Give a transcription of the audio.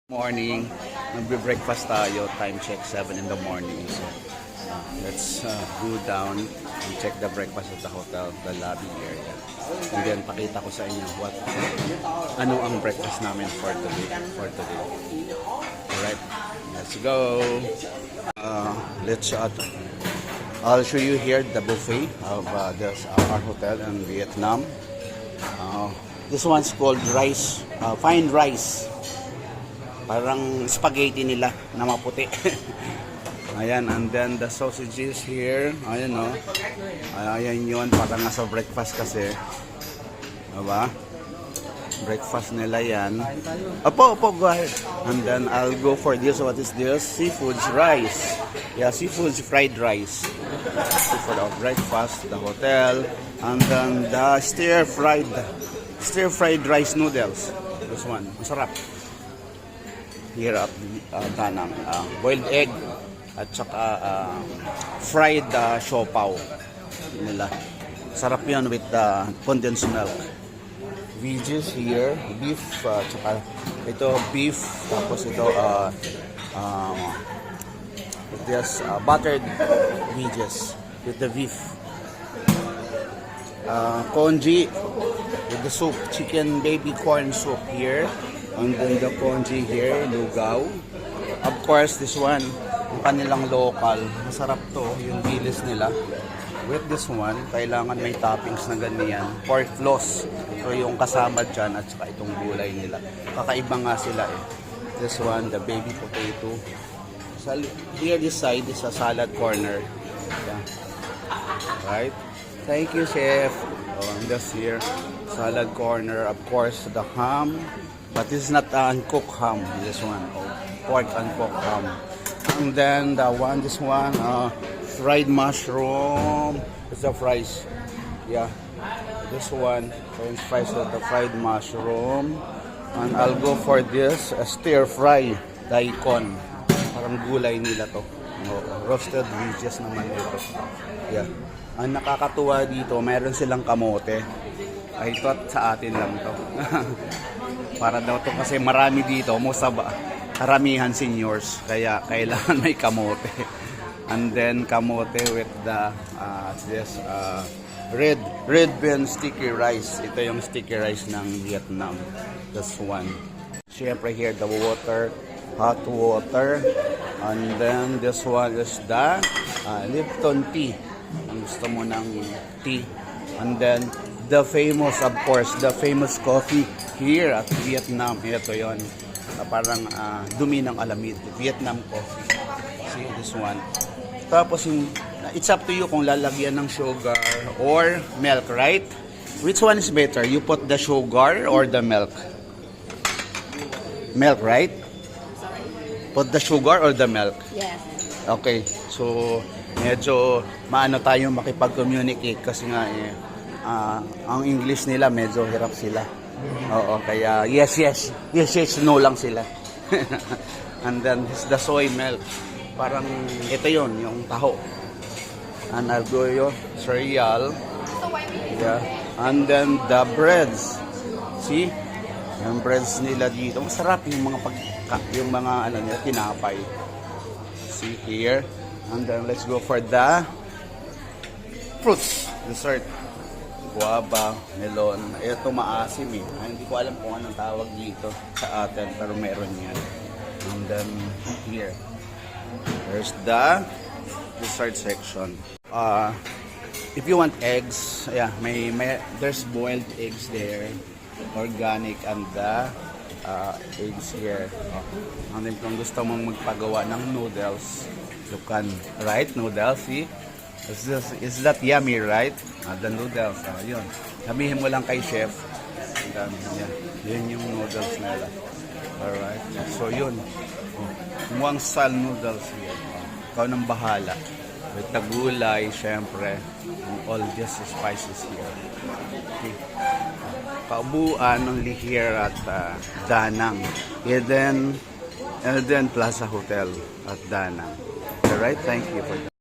Morning, magbe-breakfast tayo, time check 7 in the morning. So, let's go down and check the breakfast at the hotel, the lobby area. And then pakita ko sa inyo ano ang breakfast namin for today. Alright, let's go. I'll show you here the buffet of our hotel in Vietnam. This one's called rice, fine rice. Parang spaghetti nila na maputi. Ayan, and then the sausages here. Ayan, no. Ayan yun, parang nasa breakfast kasi. Diba? Breakfast nila yan. Opo, go ahead. And then I'll go for this. What is this? Seafood's rice. Yeah, seafood's fried rice. For the breakfast, the hotel. And then the stir-fried rice noodles. This one, masarap. Here at Danang, boiled egg at saka fried siopaw nila. Sarap yan with condensed milk. Veggies here, beef, saka ito beef, tapos ito buttered veggies with the beef. Congee with the soup, chicken baby corn soup here. And then the congee here, lugaw. Of course, this one, yung kanilang local. Masarap to, yung bilis nila. With this one, kailangan may toppings na ganyan. Pork floss. So yung kasama dyan at saka itong gulay nila. Kakaiba nga sila eh. This one, the baby potato. Here, this side is a salad corner. Yeah. Right? Thank you, chef. And this here, salad corner. Of course, the ham. But this is not uncooked ham, this one. Pork uncooked ham. And then this one, fried mushroom. It's the fries. Yeah. This one, French fries with the fried mushroom. And I'll go for this, stir-fry daikon. Parang gulay nila to. Roasted veggies naman ito. Yeah. Ang nakakatuwa dito, mayroon silang kamote. I thought sa atin lang to. Para daw to kasi marami dito, karamihan seniors, kaya kailangan may kamote. And then kamote with the red bean sticky rice. Ito yung sticky rice ng Vietnam. This one. Siyempre here the water, hot water. And then this one is the Lipton tea. Kung gusto mo ng tea. And then the famous, of course, the famous coffee here at Vietnam. Ito yon, parang dumi ng alamid. Vietnam coffee. See this one. Tapos it's up to you kung lalagyan ng sugar or milk, right? Which one is better? You put the sugar or the milk? Milk, right? Put the sugar or the milk? Yes. Okay. So, medyo maano tayo makipag-communicate kasi nga ang English nila medyo hirap sila. Oo, kaya yes, no lang sila. And then the soy milk. Parang ito yon, yung taho. And I'll go yung cereal. Yeah. And then the breads. See? Yung breads nila dito. Masarap yung mga ano nila, tinapay. See here. And then let's go for the fruits, dessert. Guava, melon. Ito maasim eh. Hindi ko alam kung anong tawag dito sa atin, pero meron yan. And then here, there's the dessert section. If you want eggs, yeah, there's boiled eggs there, organic, and the eggs here. And then kung gusto mong magpagawa ng noodles, you can, right? Noodles, see? Is that yummy, right? The noodles, yun. Sabihin mo lang kay chef. Yun yung noodles nila. Alright. So yun. Muang sal noodles here. Ikaw nang bahala. With the gulay, syempre. And all these spices here. Okay. Paubuan only here at Danang. Eden Plaza Hotel at Danang. Alright, thank you for that.